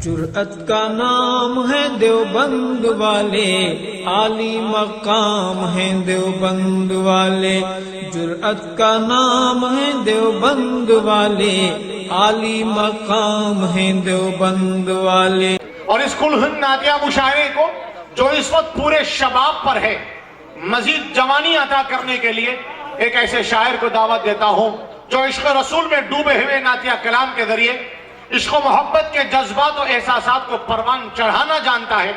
जुर्अत का नाम है देवबंद वाले, आली मकाम है देवबंद वाले। जुर्अत का नाम है देवबंद वाले, आली मकाम है देवबंद वाले। और इस कुल-हिंद नातिया मुशायरे को जो इस वक्त पूरे शबाब पर है, मजीद जवानी अता करने के लिए एक ऐसे शायर को दावत देता हूं जो इश्क रसूल में डूबे हुए नातिया कलाम के जरिए इश्क मोहब्बत के जज्बात और एहसासात को परवान चढ़ाना जानता है।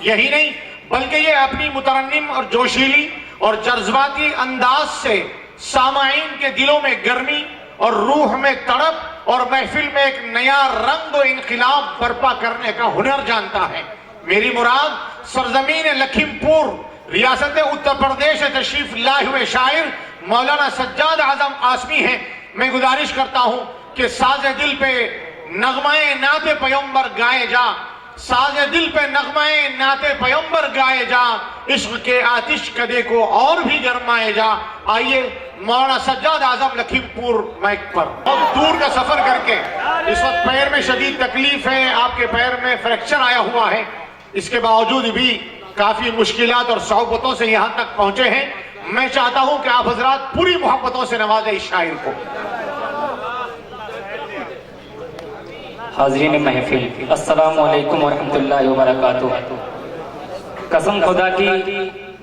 यही नहीं बल्कि ये अपनी मुतरन्निम और जोशीली और जज्बाती अंदाज से सामाईन के दिलों में गर्मी और रूह में तड़प और महफिल में एक नया रंग और इनकलाब बर्पा करने का हुनर जानता है। मेरी मुराद सरजमीन लखीमपुर रियासत उत्तर प्रदेश से तशरीफ लाए हुए शायर मौलाना सज्जाद आजम आसमी है। मैं गुजारिश करता हूं कि साज़े दिल पे नगमाए नाते पैगंबर गाए जा, साज़े दिल पे नगमाए नाते पैगंबर गाए जा, इश्क के आतिश कदे को और भी गरमाए जा। आइए मौलाना सज्जाद आजम लखीमपुर माइक पर। बहुत दूर का सफर करके इस वक्त पैर में शदीद तकलीफ है, आपके पैर में फ्रैक्चर आया हुआ है, इसके बावजूद भी काफी मुश्किलात और सोहबतों से यहां तक पहुंचे हैं। मैं चाहता हूं कि आप हजरात पूरी मोहब्बतों से नवाजें इस शायर को। हाज़रीन महफिल, अस्सलामु अलैकुम व रहमतुल्लाहि व बरकातुहू। कसम खुदा की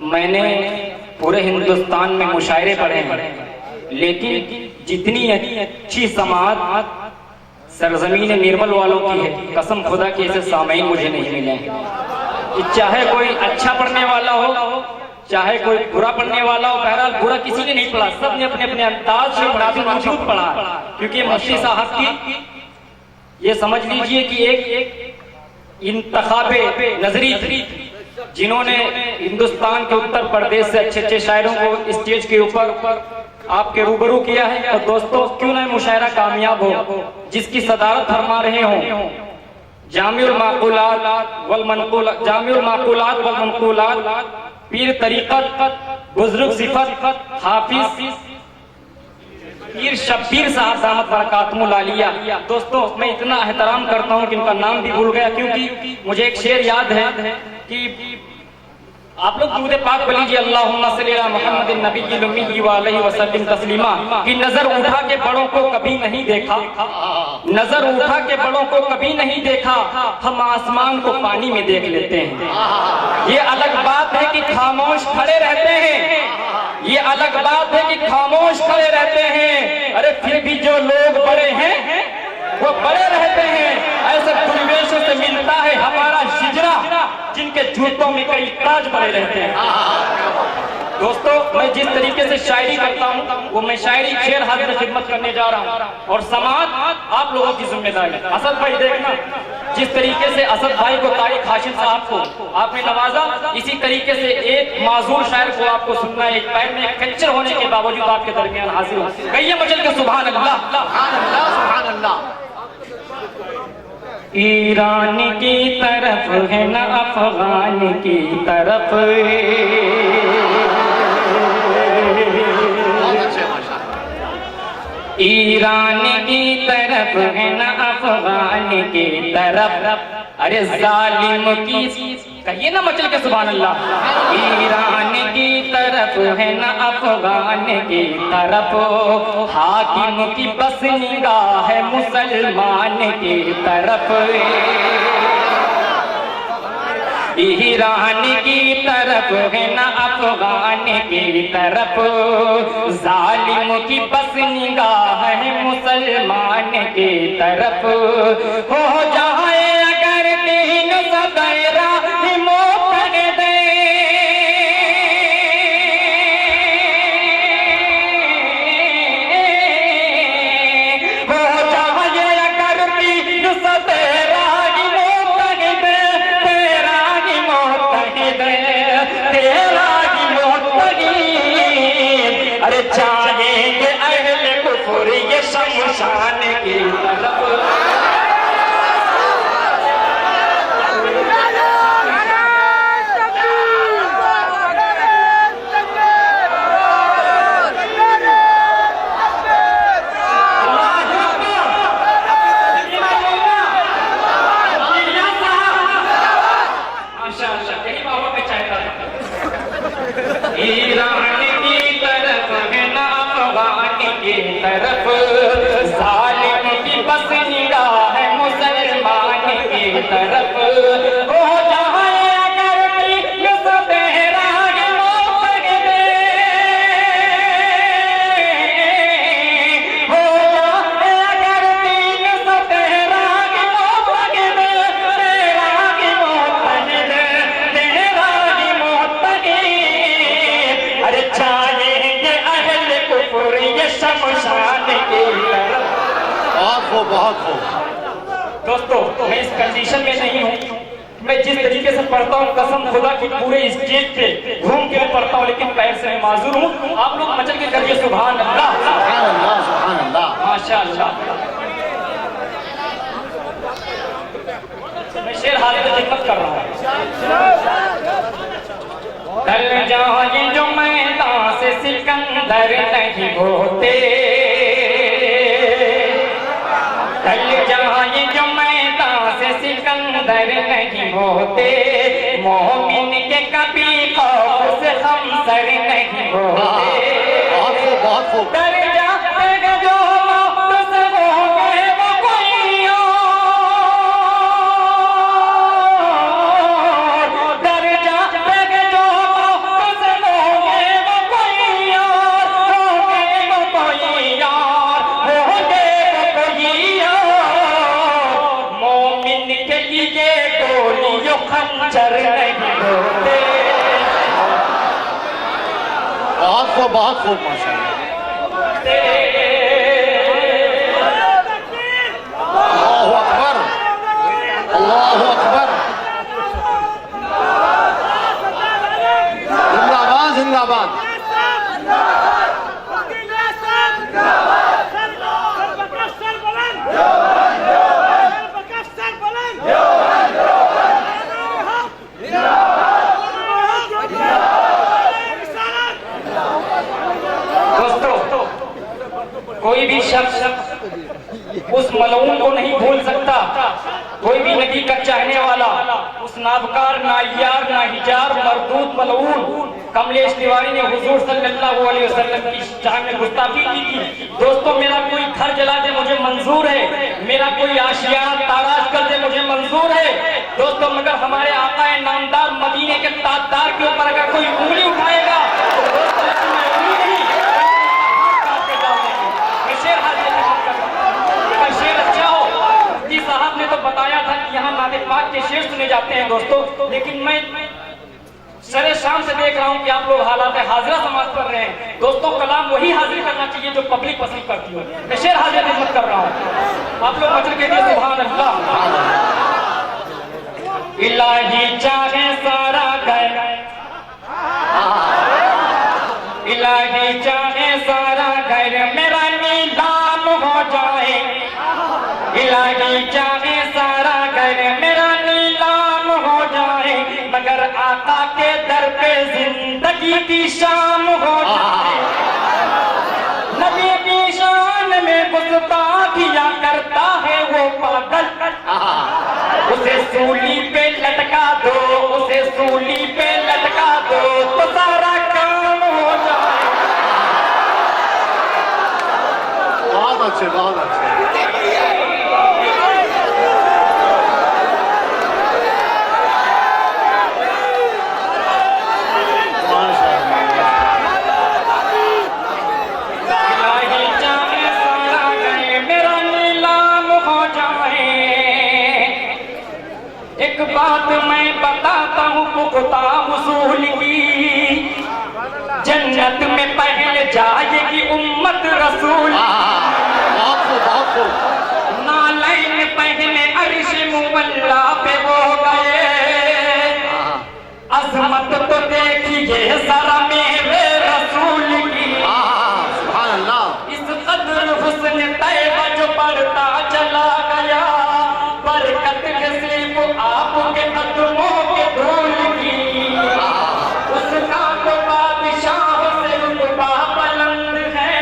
मैंने पूरे हिंदुस्तान में मुशायरे पढ़े हैं, लेकिन जितनी अच्छी समाअत सरजमीन निर्मल वालों की है, कसम खुदा की ऐसे सामईन मुझे नहीं मिले हैं। कि चाहे कोई अच्छा पढ़ने वाला हो, चाहे कोई बुरा पढ़ने वाला हो, बहरहाल बुरा किसी ने नहीं पढ़ा, सब ने अपने अपने अंदाज से मुनासिब मौजूद पढ़ा। क्योंकि मुफ्ती साहब की ये समझ लीजिए कि एक इंतखाबे नजरी थी, जिन्होंने हिंदुस्तान के उत्तर प्रदेश से अच्छे अच्छे शायरों को स्टेज के ऊपर आपके रूबरू किया है। और दोस्तों, क्यों ना मुशायरा कामयाब हो, जिसकी सदारत फरमा रहे हो जामिउल माक़ूलात वल मनक़ूलात, पीर तरीक़त, बुज़ुर्ग सिफ़त, हाफिज पीर शब्बीर साहब दामत बरकातुहुल आलिया। दोस्तों, मैं इतना एहतराम करता हूँ कि इनका नाम भी भूल गया, क्योंकि मुझे एक शेर याद है कि आप लोग दुरूद पाक पढ़ लीजिए, अल्लाहुम्मा सल्ली अला मुहम्मदिन नबिय्यिल उम्मी व अलैहि वसल्लम तस्लीमा। कि नजर उठा के बड़ों को कभी नहीं देखा, नजर उठा के बड़ों को कभी नहीं देखा, हम आसमान को पानी में देख लेते हैं। ये अलग बात है कि खामोश खड़े रहते हैं, ये अलग बात है कि खामोश खड़े रहते हैं। अरे फिर भी जो लोग बड़े हैं वो बड़े रहते हैं। ऐसे परिवेशों से मिलता है हमारा हिजरा, जिनके जूतों में कई ताज बड़े रहते हैं। दोस्तों, मैं जिस तरीके से शायरी करता हूँ वो मैं शायरी शेर हाजिर खिदमत करने जा रहा हूँ, और समाज आप लोगों की जिम्मेदारी। असद भाई देखना, जिस तरीके से असद भाई को तारिक हाशिम साहब को आपने नवाजा, इसी तरीके से एक माजूर शायर को आपको सुनना है। एक पैर में फ्रैक्चर होने के बावजूद आपके दरमियान हाजिर हो। कहिए मचल के सुभान अल्लाह, सुभान अल्लाह। ईरान की तरफ है न अफगान की तरफ, ईरान की तरफ है न अफगान की तरफ। अरे जालिम की, कहिए ना मचल के सुभान अल्लाह। ईरान की तरफ है न अफगान की तरफ, हाकिम की बस निगाह है मुसलमान की तरफ। ईरान की तरफ है न अफगान की तरफ, जालिम की बस निगाह है मुसलमान की तरफ। हो जाए अगर तीन सदैरा मोकर दे, हो जाए अगर तीन सदैरा मोकर दे, तेरा ही मोकर दे, तेरा ही मोकर। अरे चाहेंगे अहले कुफ्र ये शमशान की तरफ। तरफ हो जाए अगर तीन सौ तेरा के मोहब्बत दे, हो जाए अगर तीन सौ तेरा के मोहब्बत दे, तेरा की मोहब्बत दे, तेरा की मोहब्बत दे। अरे छाएंगे अहल कुफर ये शमशान की तरफ। बहुत हो, बहुत हो। दोस्तों मैं इस कंडीशन में नहीं हूँ, मैं जिस तरीके से पढ़ता हूँ कसम खुदा की पूरे स्टेज पे घूम के पढ़ता हूँ, लेकिन पैर से मैं माजूर हूँ। आप लोग मचल के करिए सुभान अल्लाह, सुभान अल्लाह, सुभान अल्लाह, माशाअल्लाह। मैं शेर हाजिर खिदमत कर रहा हूँ। डल जाए जो मैदान से सिकंदर नहीं होते, डल जाए जो मैदान से सिकंदर नहीं होते, मोमिन के कभी खौफ से हम सर नहीं होते। बहुत हो, बहुत हो। डर जाते जो मौत से होंगे वो कोई और, डर जाते जो मौत से होंगे वो कोई और, होंगे वो कोई और, होंगे वो कोई और। मोमिन के लिए गोलियों खंजर नहीं होते। बहुत हो, बहुत हो, माशाअल्लाह। अल्लाहु अकबर, अल्लाहु अकबर। जिंदाबाद, जिंदाबाद। दोस्तों कोई भी शख्स उस मलऊन को नहीं भूल सकता, कोई भी नबी का चाहने वाला, उस नाबकार, नायार, नाहिजार, मरदूद, मलऊन कमलेश तिवारी ने हुजूर सल्लल्लाहु अलैहि वसल्लम की शान में गुस्ताखी की थी। दोस्तों मेरा कोई घर जला दे मुझे मंजूर है, मेरा कोई आशियाना ताराश कर दे मुझे मंजूर है दोस्तों, मगर हमारे आका नामदार मदीने के ताजदार के ऊपर अगर कोई उंगली उठाएगा तो दोस्तों मैं उंगली नहीं, शेर हाजिर कर रहा हूं। शेर अच्छा हो, मुफ्ती साहब ने तो बताया था कि यहाँ नाते पाक के शेर सुने जाते हैं दोस्तों, लेकिन मैं सरे शाम से देख रहा हूँ कि आप लोग हालात हाजिरा समाज कर रहे हैं। दोस्तों कलाम वही हाजिर करना चाहिए जो पब्लिक पसंद करती हो। मैं शेर हाजिर खिदमत कर रहा हूँ, आप लोग मचल के लिए सुभान अल्लाह। इलाही चाहे सारा घर, इलाही चाहे सारा घर मेरा नीलाम हो जाए, इलाही चाहे सारा घर मेरा नीलाम हो जाए, मगर आका के दर पे जिंदगी की शाम हो जाए। नबी की शान में गुस्ताखियां करता है वो पागल, उसे सूली पे लटका दो, उसे सूली पे लटका दो तो सारा काम हो जाए। बहुत अच्छे, बहुत अच्छे। इलाही चाहे सारा गए मेरा नीलाम हो जाए। एक बात मैं बताता हूँ पुख्ता उसूल की, जन्नत में पहले जाएगी उम्मत रसूल, बहुत हो। नालैन पहले अर्श मुवल्ला पे हो गए, अजमत तो देखिए जरा मेरे रसूल की। सुभान अल्लाह। इस कदर हुस्न तैबा जो बढ़ता चला गया, बरकत नसीब आपके कदमों के धूल की। उसका तो बादशाह से रुतबा बुलंद है,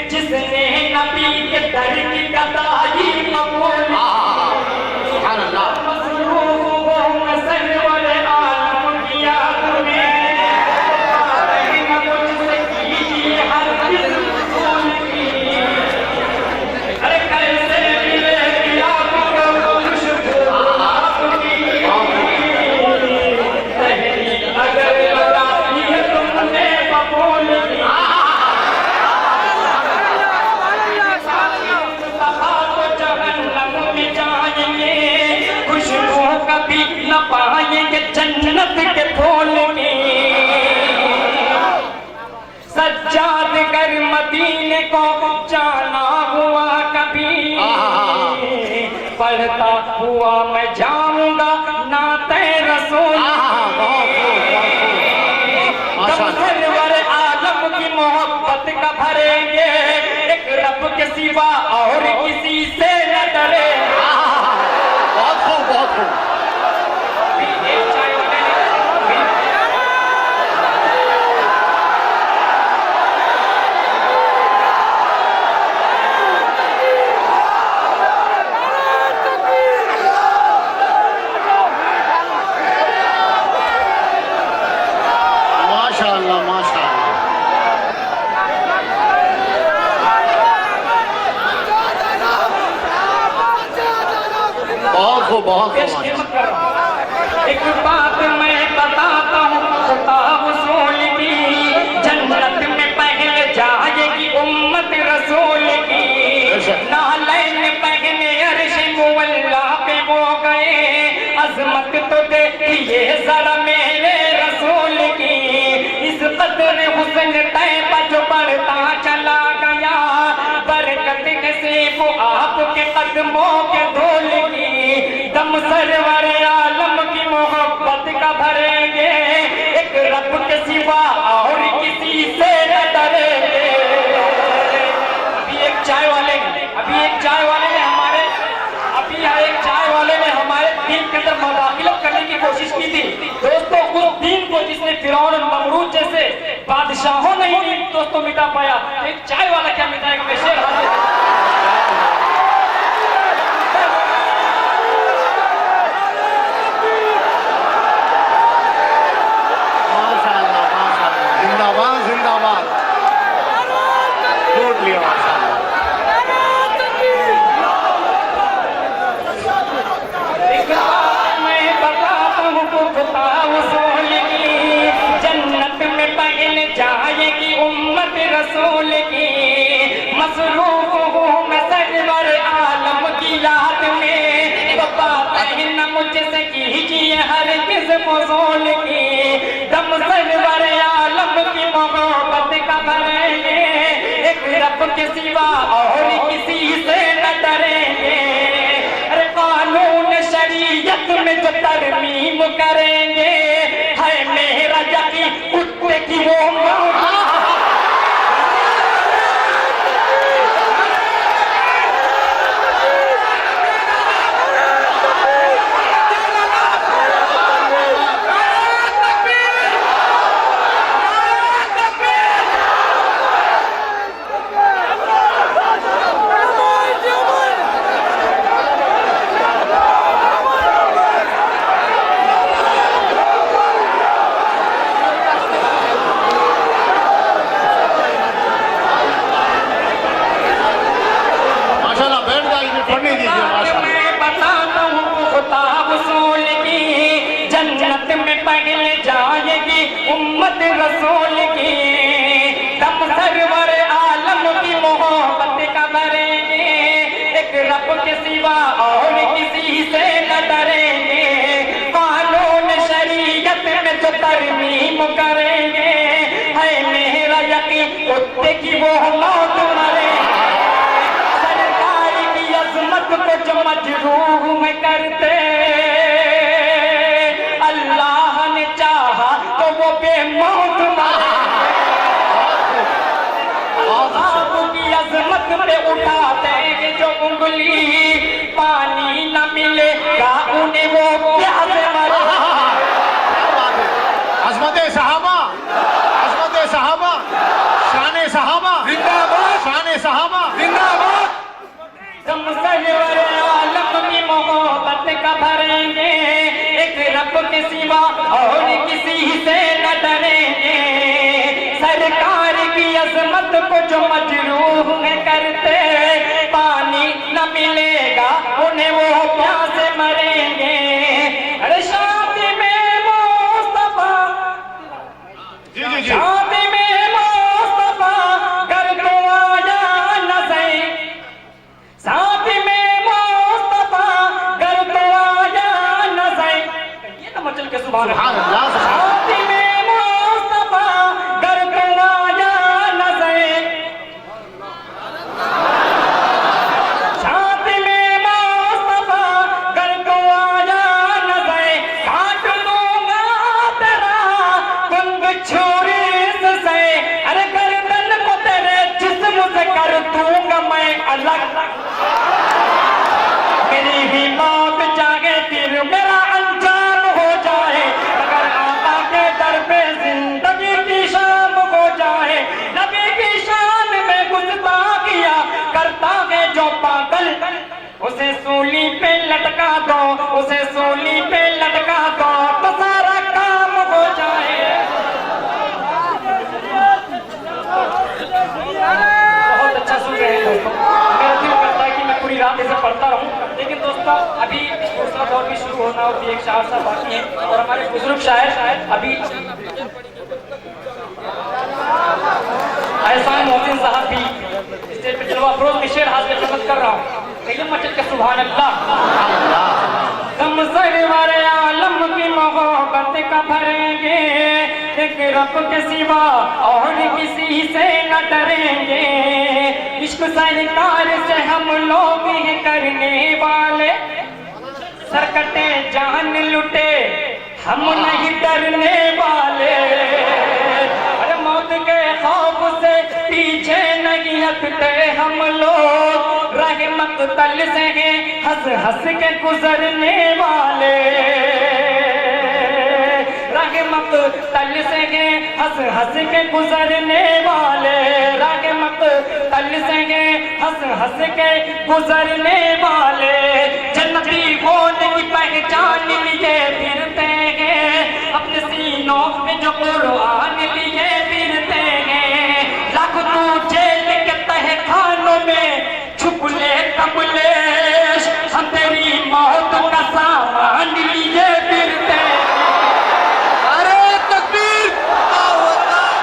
जिसने नबी ये जन्नत के फूल की सज्जाद कर मदीने को जाना हुआ कभी पढ़ता हुआ मैं जाऊंगा नाते रसूल सरवर आलम की मोहब्बत का भरेंगे एक रब के सिवा और किसी से न डरे। बहुत खूब बहुत खूब। माशाअल्लाह माशाअल्लाह। बहुत खूब बहुत खूब। एक बात मैं बताता हूँ किताब रसूल की जन्नत में पहले जाएगी उम्मत रसूल की नालैन पहने अर्श मुअल्ला पे वो गए अजमत तो देखिए जरा मेरे रसूल की इस कदर हुस्न तैबा जो बढ़ता चला गया बरकत नसीब आपके कदमों के धूल की दम सरवर आलम की मोहब्बत का भरेंगे एक रब के सिवा और किसी से न डरेंगे। अभी एक चाय वाले ने हमारे दीन के अंदर मुदाखलत करने की कोशिश की थी दोस्तों। उस दीन को जिसने फिरौन और नमरूद जैसे बादशाहों ने ही दोस्तों मिटा पाया, एक चाय वाला क्या मिटाएगा? मैं शेर जिंदाबाद जिंदाबाद। लूट लिया माशाअल्लाह। मैं बताता हूँ किताब रसूल की जन्नत में पहले जाएगी उम्मत रसूल की मसरूफ हूँ मैं सरवर आलम की याद में बताते हैं न मुझसे कीजिए हर किस फजूल की दम सरवर आलम की मोहब्बत का भरेंगे एक रब के सिवा और किसी से न डरेंगे। अरे कानून शरीयत में जो तरमीम करेंगे है मेरा यकीन कुत्ते की वो जन्नत में पहले जाएगी उम्मत रसूल की दम सरवर आलम की मोहब्बत का भरेंगे एक रब के सिवा और किसी से न डरेंगे। कानून शरीयत में जो तरमीम करेंगे है मेरा यकीन कुत्ते की वो मौत मरेंगे। सरकार की अजमत को जो मजरूह में करते अल्लाह ने चाहा तो वो बेमौत मारे। आपकी अजमत पे उठाते हैं जो उंगली पानी न मिलेगा उन्हें वो प्यासे मरे। अजमत सहाबा शान सहाबा जिंदाबाद शान सहाबा जिंदाबाद। दम सरवर आलम की मोहब्बत का भरेंगे एक रब के सिवा और किसी से न डरेंगे। सरकार की अजमत को जो मजरूह करते पानी न मिलेगा उन्हें वो प्यासे मरेंगे। अरे शादी में मुस्तफा शादी में मुस्तफा घर तो आया न सही शादी में मुस्तफा घर तो आया न सही। ये तो मचल के मेरी ही मौत चाहे फिर मेरा अंजाम हो जाए, अगर आका के दर पे जिंदगी की शाम हो जाए। नबी की शान में गुस्ताखिया करता है जो पागल, उसे सूली पे लटका दो, उसे सूली पे लटका दो तो सारा काम हो जाए। बहुत अच्छा सुन रहे हैं दोस्तों, मेरा दिल करता है कि मैं पूरी रात इसे पढ़ता रहूं, लेकिन दोस्तों अभी दूसरा दौर भी शुरू होना और भी एक शायर साहब बाकी है, और हमारे बुजुर्ग शायर अभी एहसान मोहसिन साहब भी स्टेज पे जलवा अफरोज में शेर हाथ में खिदमत कर रहा हूँ। कहिए मचल के सुभान अल्लाह। हम सरवर आलम की मोहब्बत का भरेंगे, एक रब के सिवा और किसी से न डरेंगे। इश्क सरकार से हम लोग ही करने वाले, सरकटे जान लुटे हम नहीं डरने वाले। अरे मौत के खौफ से पीछे नहीं हटते हम लोग, रहमत तल से हैं हंस हंस के गुजरने वाले। रहमत तल से हैं हंस हंस के गुजरने वाले, रहमत तल से हैं हंस हंस के गुजरने वाले। जन्नती होने की पहचान लिए फिरते हैं, अपने सीनों में जो कुरान लिए फिरते हैं। लाख तू जेल के तहे खानों में छुप ले कमलेश, हम तेरी मौत का सामान लिए फिरते हैं। नारे तकबीर,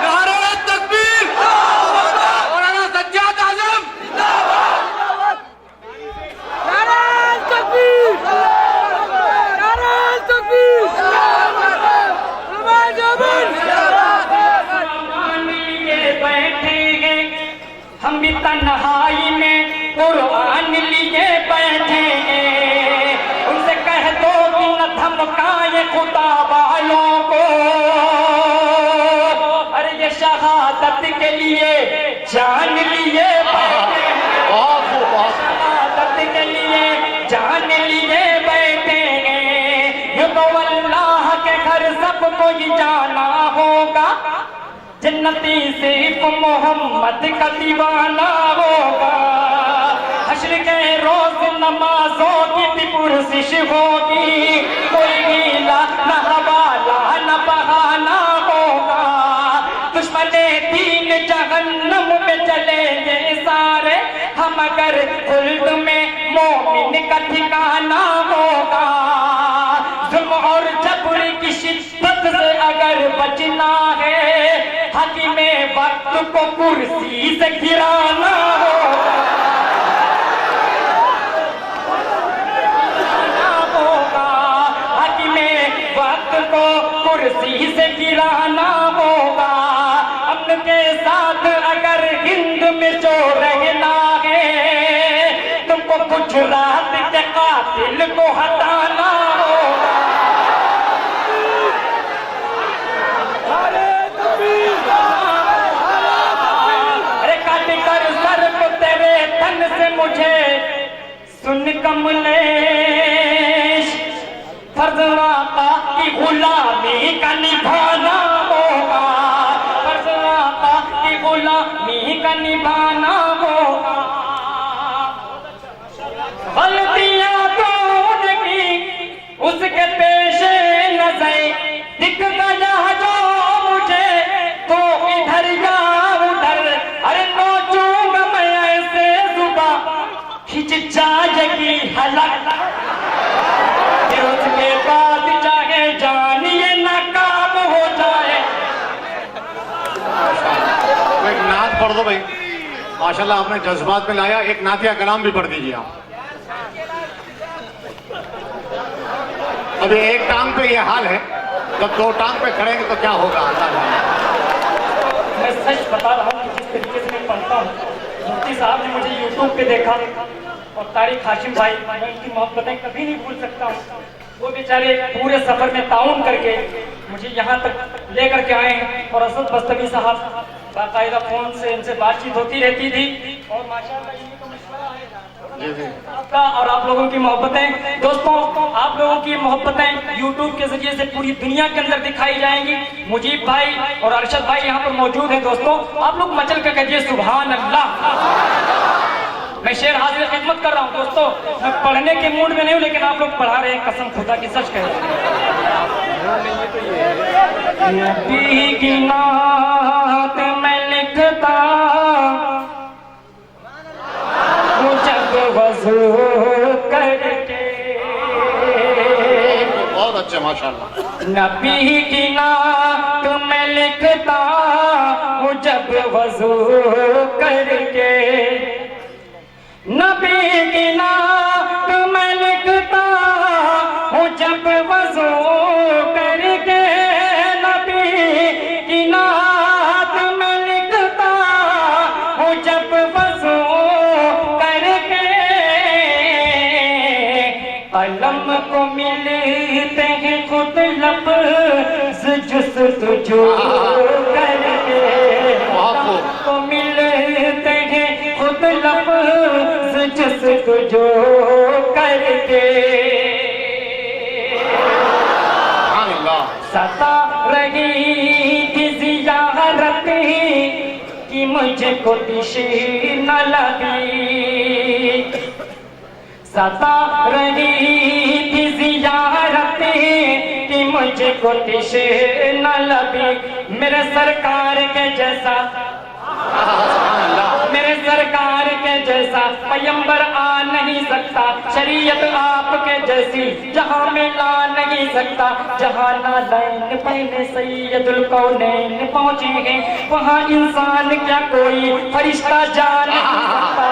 नारे तकबीर, मौलाना सज्जाद आजम जिंदाबाद, नारे तकबीर, नारे तकबीर, सामान लिए बैठे हैं हम भी तन्हाई में कुरान लिए बैठे हैं। उनसे कह दो कि न धमकाए खुदा वालों को, अरे ये शहादत के लिए जान लिए बैठे हैं, शहादत के लिए जान लिए बैठे हैं। ये तो अल्लाह के घर सबको ही जाना होगा, जन्नती सिर्फ मोहम्मद का दीवाना होगा। हश्र के रोज नमाजों की भी पुरसिश होगी, कोई नीला न हवाला न बहाना होगा। दुश्मने दीन जहन्नम में चलेंगे सारे, हम अगर खुल्द में मोमिन का ठिकाना होगा। जुल्म और जबर की शिद्दत से अगर बचना है, हकीमे वक्त को कुर्सी से गिराना होगा। हकीमे वक्त को कुर्सी से गिराना होगा। अमन के साथ अगर हिंद में जो रहना है, तुमको गुजरात के कातिल को हटाना होगा। अरे काट कर सर को तेरे तन से मुझे सुन कमलेश, फर्ज आका की गुलामी का निभाना होगा, फर्ज आका की गुलामी का निभाना होगा। गलतियां तो उनकी उसके पेशे नजर दिख गया जो मुझे, तो इधर या उधर अरे नोचूंगा मैं ऐसे जुबां खिंच जाएगी हलक। फिर उसके बाद चाहे जानिए नाकाम हो जाए। एक नात पढ़ दो भाई, माशाल्लाह आपने जज्बात में लाया। एक नातिया कलाम भी पढ़ दीजिए आप। अभी एक टांग पे ये हाल है, जब दो टांग पे खड़ेंगे तो क्या होगा अल्लाह जाने। मैं सच बता रहा हूँ कि जिस तरीके से मैं पढ़ता हूँ, मुफ्ती साहब ने मुझे यूट्यूब पे देखा और तारिक हाशिम भाई, मैं उनकी मोहब्बतें कभी नहीं भूल सकता हूँ। वो बेचारे पूरे सफर में ताउन करके मुझे यहाँ तक लेकर के आए हैं, और असद बस्तमी साहब बाकायदा फोन से इनसे बातचीत होती रहती थी, और माशाल्लाह इनकी तो मशवरा है आपका और आप लोगों की मोहब्बतें, दोस्तों आप लोगों की मोहब्बतें YouTube के जरिए से पूरी दुनिया के अंदर दिखाई जाएंगी। मुजीब भाई और अरशद भाई यहाँ पर मौजूद हैं। दोस्तों आप लोग मचल कर कहिए सुभान अल्लाह। मैं शेर हाजिर खिदमत कर रहा हूँ। दोस्तों मैं पढ़ने के मूड में नहीं हूँ, लेकिन आप लोग पढ़ा रहे हैं, कसम खुदा की सच कह रहे हैं। नबी की नात मैं लिखता जब वज़ू करके, बहुत अच्छे माशाल्लाह। नबी की नात मैं लिखता हूँ जब वज़ू करके, नबी की नात मैं लिखता हूँ जब वज़ू करके, नबी की नात मैं लिखता हूँ जब वज़ू करके, कलम को मिलते हैं खुद लफ्ज़ जुस्तजू करके, कलम को मिलते हैं खुद लफ्ज़ जुस्तजू करके, सता रही थी ज़ियारत कि मुझको दिशे न लगी, सता रही थी ज़ियारत कि मुझको दिशे न लगी। मेरे सरकार के जैसा, मेरे सरकार के जैसा पैगंबर आ नहीं सकता, शरीयत आपके जैसी जहां में ला नहीं सकता। जहां नादैन पहले सैयदुल कौनैन पहुंचे हैं, वहां इंसान क्या कोई फरिश्ता जा नहीं सकता।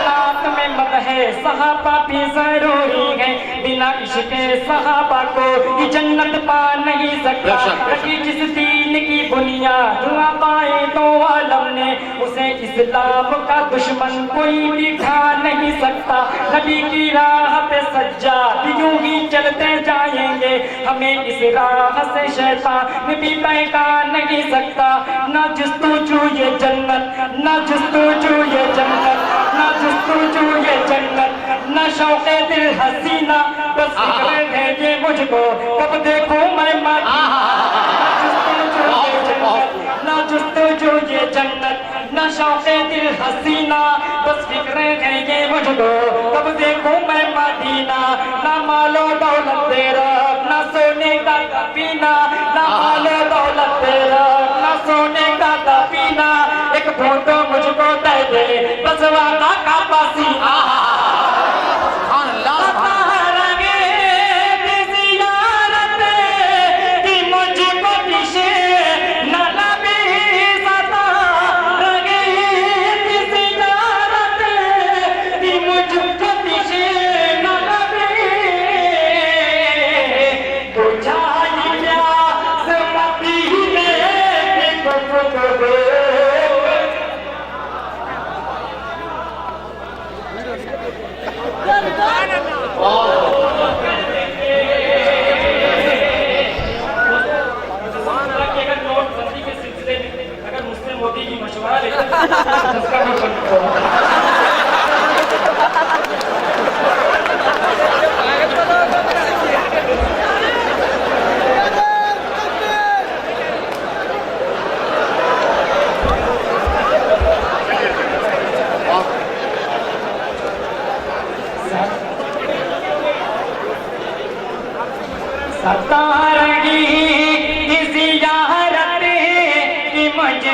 रात में मत है सहाबा भी जरूरी है, बिना इश्क़ सहाबा को ये जन्नत पा नहीं सकता। रखी जिस दीन की बुनियाद पाए तो आलम ने, उसे इस्लाम का दुश्मन कोई भी खा नहीं सकता। नबी की राह पे सज्जाद यूं ही चलते जाएंगे, हमें इस राह से शैतान भी बहका नहीं सकता। ना जुस्तजू ये जन्नत, ना जुस्तजू ये जन्नत, ना जुस्तजू ये जन्नत, ना शौक़े दिल हसीना, बस फिक्र है ये मुझको कब देखूं मैं ना जुस्तजू ये जन्नत, ना शौक़े दिल हसीना, बस फिक्र है ये मुझको कब देखूं मैं मदीना। ना मालो दौलत तेरा, ना सोने का पीना, ना मालो दौलत तेरा, ना सोने का पीना, एक फोटो मुझको दे दे बस वादा का पसीना।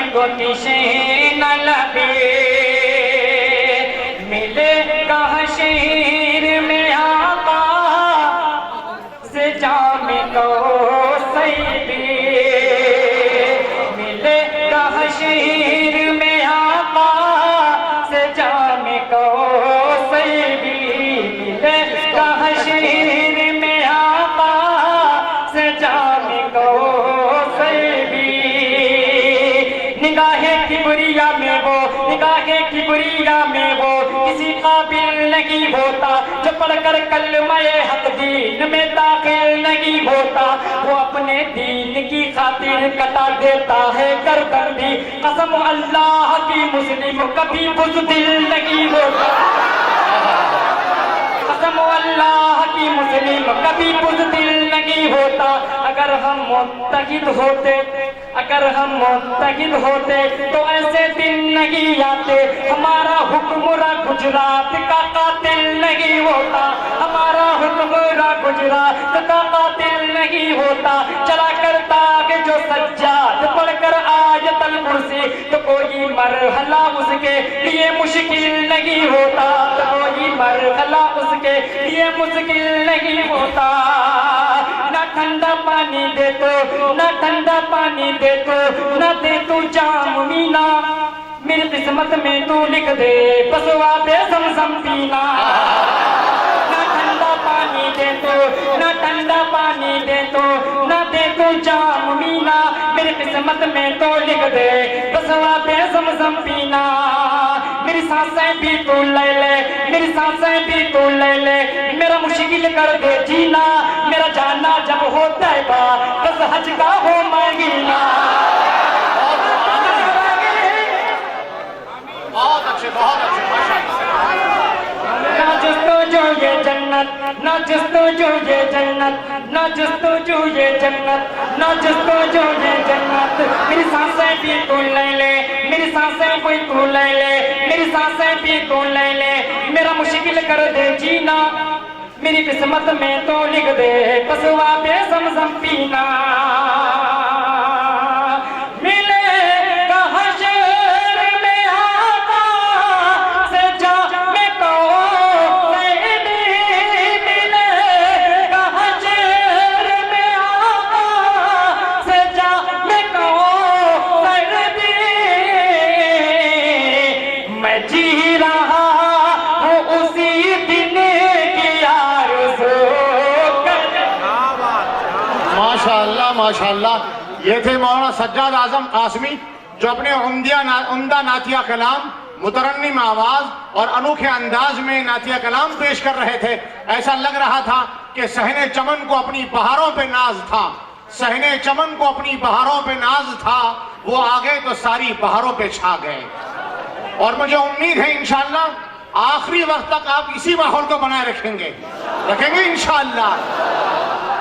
मुझको किसे न लगे, मिले कहाँ शहर में आका से जामे को सैदी, मिले कहाँ शहर में आका से जामे को सैदी, मिले कहाँ शहर में आका से जामे को सैदी। निगाहे किबरिया में वो, निगाहे किबरिया में वो किसी काबिल नहीं होता, जो पढ़कर कलमाए हक दीन में दाखिल नहीं होता। वो अपने दीन की खातिर कटा देता है गर्दन भी, कसम अल्लाह की मुस्लिम कभी बुज़दिल नहीं होता। कभी बुज़दिल नहीं होता। अगर हम मुत्तहिद होते, अगर हम मुत्तहिद होते तो ऐसे दिन नहीं आते। हमारा हुक्मरां गुजरात का कातिल नहीं होता, हमारा हुक्मरां गुजरात का कातिल नहीं होता। चला करता कि जो सज्जाद पढ़कर आयतल कुर्सी तो कोई मरहला उसके लिए मुश्किल नहीं होता, तो कोई मरहला उसके लिए मुश्किल नहीं होता। ना ठंडा पानी दे तो, ना ठंडा पानी दे तो, ना दे तू जाम मीना, मेरी किस्मत में तू लिख दे बसवा पे ज़मज़म पीना। ना ठंडा पानी दे तो, ना ठंडा पानी दे तो, ना दे तू जाम मीना, मेरी किस्मत में तो लिख दे बसवा पे ज़मज़म पीना। मेरी सांसें भी तू ले ले, मेरी सांसें भी तू ले ले, मेरा मुश्किल कर दे जीना। मेरा जाना जब होता है बा बस हज का हो महीना। बहुत अच्छे, बहुत अच्छे, माशाअल्लाह। ना जस्तजो ये जन्नत, ना जस्तजो ये जन्नत, ना जस्तजो ये जन्नत, ना जस्तजो ये जन्नत। मेरी सांसें भी तू ले ले, मेरी सांसें भी तू ले ले, मेरी सांसें भी तू ले ले, मेरा मुश्किल कर दे जीना। मेरी किस्मत में तो लिख दे बसवा पे ज़मज़म पीना। माशाअल्लाह, माशाअल्लाह। ये थे मौलाना सज्जाद आजम कासमी, जो अपने उम्दा नातिया कलाम, मुतरन्निम आवाज और अनोखे अंदाज में नातिया कलाम पेश कर रहे थे। ऐसा लग रहा था कि सहने चमन को अपनी बहारों पे नाज था, सहने चमन को अपनी बहारों पे नाज था। वो आ गए तो सारी बहारों पे छा गए। और मुझे उम्मीद है इंशाअल्लाह आखिरी वक्त तक आप इसी माहौल को बनाए रखेंगे, रखेंगे इंशाअल्लाह।